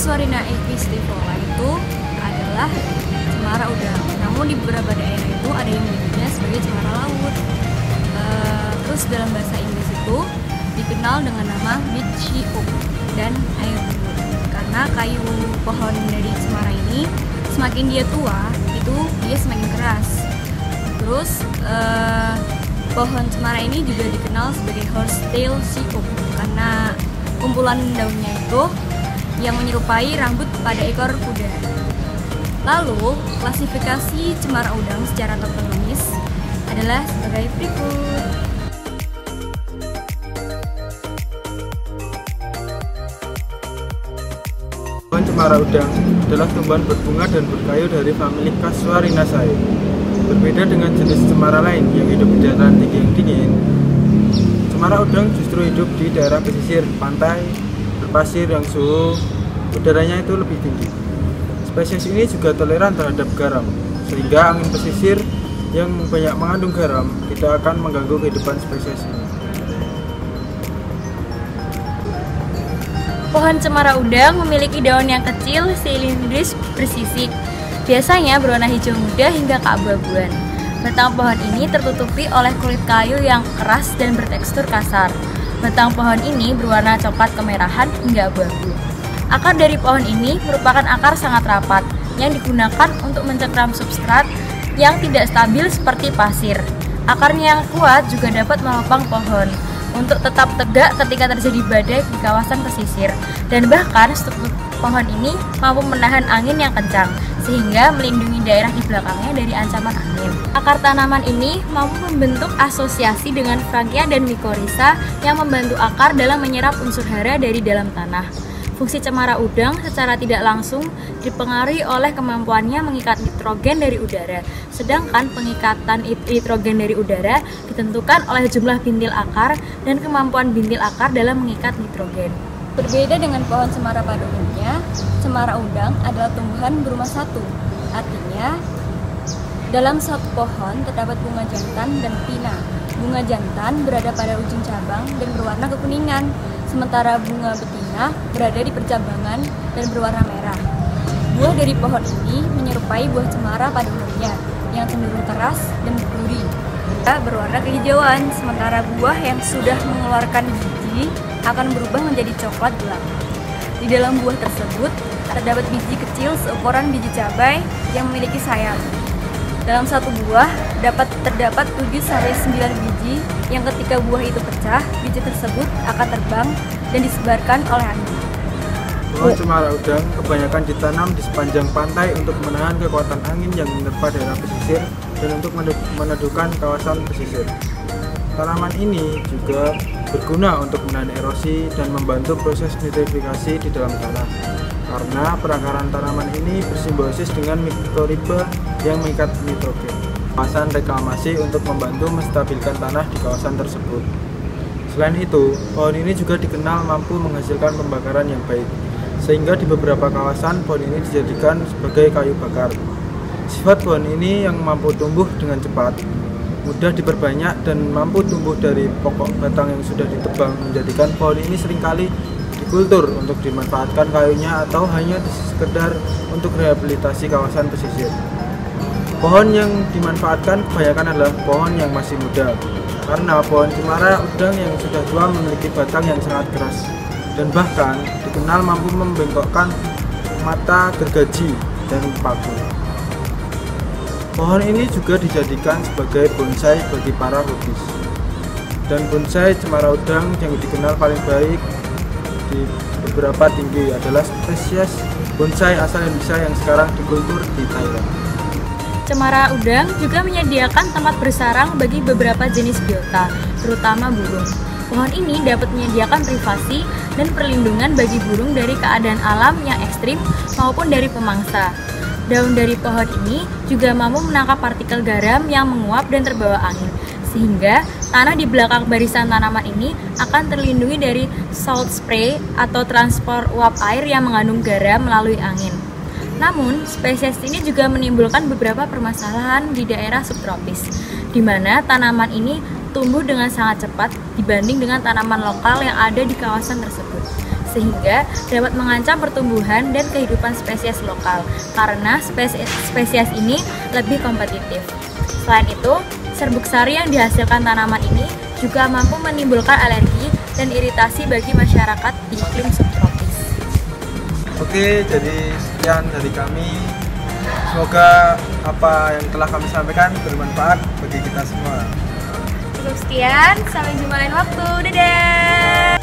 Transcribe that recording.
Casuarina equisetivola itu adalah cemara udang. Namun di beberapa daerah itu ada yang menyebutnya sebagai cemara laut. Terus dalam bahasa Inggris itu dikenal dengan nama beachy oak dan ironwood, karena kayu pohon dari cemara ini semakin dia tua itu dia semakin keras. Terus pohon cemara ini juga dikenal sebagai horsetail sea oak karena kumpulan daunnya itu yang menyerupai rambut pada ekor kuda. Lalu klasifikasi cemara udang secara taksonomis adalah sebagai berikut. Pohon cemara udang adalah tumbuhan berbunga dan berkayu dari famili Casuarinaceae. Berbeda dengan jenis cemara lain yang hidup di dataran tinggi yang dingin, cemara udang justru hidup di daerah pesisir pantai berpasir yang suhu udaranya itu lebih tinggi. Spesies ini juga toleran terhadap garam, sehingga angin pesisir yang banyak mengandung garam tidak akan mengganggu kehidupan spesies ini. Pohon cemara udang memiliki daun yang kecil, silindris, bersisik. Biasanya berwarna hijau muda hingga keabu-abuan. Batang pohon ini tertutupi oleh kulit kayu yang keras dan bertekstur kasar. Batang pohon ini berwarna coklat kemerahan hingga abu-abu. Akar dari pohon ini merupakan akar sangat rapat yang digunakan untuk mencengkram substrat yang tidak stabil seperti pasir. Akarnya yang kuat juga dapat menopang pohon untuk tetap tegak ketika terjadi badai di kawasan pesisir, dan bahkan struktur pohon ini mampu menahan angin yang kencang sehingga melindungi daerah di belakangnya dari ancaman angin. Akar tanaman ini mampu membentuk asosiasi dengan frankia dan mycorrhiza yang membantu akar dalam menyerap unsur hara dari dalam tanah. Fungsi cemara udang secara tidak langsung dipengaruhi oleh kemampuannya mengikat nitrogen dari udara, sedangkan pengikatan nitrogen dari udara ditentukan oleh jumlah bintil akar dan kemampuan bintil akar dalam mengikat nitrogen. Berbeda dengan pohon cemara pada umumnya, cemara udang adalah tumbuhan berumah satu. Artinya, dalam satu pohon terdapat bunga jantan dan betina. Bunga jantan berada pada ujung cabang dan berwarna kekuningan, sementara bunga betina berada di percabangan dan berwarna merah. Buah dari pohon ini menyerupai buah cemara pada umumnya, yang cenderung keras dan berduri. Berwarna kehijauan, sementara buah yang sudah mengeluarkan biji akan berubah menjadi coklat gelap. Di dalam buah tersebut terdapat biji kecil seukuran biji cabai yang memiliki sayap. Dalam satu buah terdapat 7-9 biji yang ketika buah itu pecah, biji tersebut akan terbang dan disebarkan oleh angin. Pohon cemara udang kebanyakan ditanam di sepanjang pantai untuk menahan kekuatan angin yang menerpa daerah pesisir dan untuk meneduhkan kawasan pesisir. Tanaman ini juga berguna untuk menahan erosi dan membantu proses nitrifikasi di dalam tanah, karena perakaran tanaman ini bersimbiosis dengan mycorrhiza yang mengikat nitrogen. Kawasan reklamasi untuk membantu menstabilkan tanah di kawasan tersebut. Selain itu, pohon ini juga dikenal mampu menghasilkan pembakaran yang baik, sehingga di beberapa kawasan pohon ini dijadikan sebagai kayu bakar. Sifat pohon ini yang mampu tumbuh dengan cepat, mudah diperbanyak, dan mampu tumbuh dari pokok batang yang sudah ditebang, menjadikan pohon ini seringkali dikultur untuk dimanfaatkan kayunya atau hanya sekedar untuk rehabilitasi kawasan pesisir. Pohon yang dimanfaatkan kebanyakan adalah pohon yang masih muda, karena pohon cemara udang yang sudah tua memiliki batang yang sangat keras dan bahkan dikenal mampu membengkokkan mata gergaji dan paku. Pohon ini juga dijadikan sebagai bonsai bagi para hobis. Dan bonsai cemara udang yang dikenal paling baik di beberapa tinggi adalah spesies bonsai asal Indonesia yang sekarang dikultur di Thailand. Cemara udang juga menyediakan tempat bersarang bagi beberapa jenis biota, terutama burung. Pohon ini dapat menyediakan privasi dan perlindungan bagi burung dari keadaan alam yang ekstrim maupun dari pemangsa. Daun dari pohon ini juga mampu menangkap partikel garam yang menguap dan terbawa angin, sehingga tanah di belakang barisan tanaman ini akan terlindungi dari salt spray atau transport uap air yang mengandung garam melalui angin. Namun, spesies ini juga menimbulkan beberapa permasalahan di daerah subtropis, di mana tanaman ini tumbuh dengan sangat cepat dibanding dengan tanaman lokal yang ada di kawasan tersebut. sehingga dapat mengancam pertumbuhan dan kehidupan spesies lokal karena spesies ini lebih kompetitif. Selain itu, serbuk sari yang dihasilkan tanaman ini juga mampu menimbulkan alergi dan iritasi bagi masyarakat di iklim subtropis. Oke, jadi sekian dari kami. Semoga apa yang telah kami sampaikan bermanfaat bagi kita semua. Cukup sekian, sampai jumpa lain waktu. Dadah!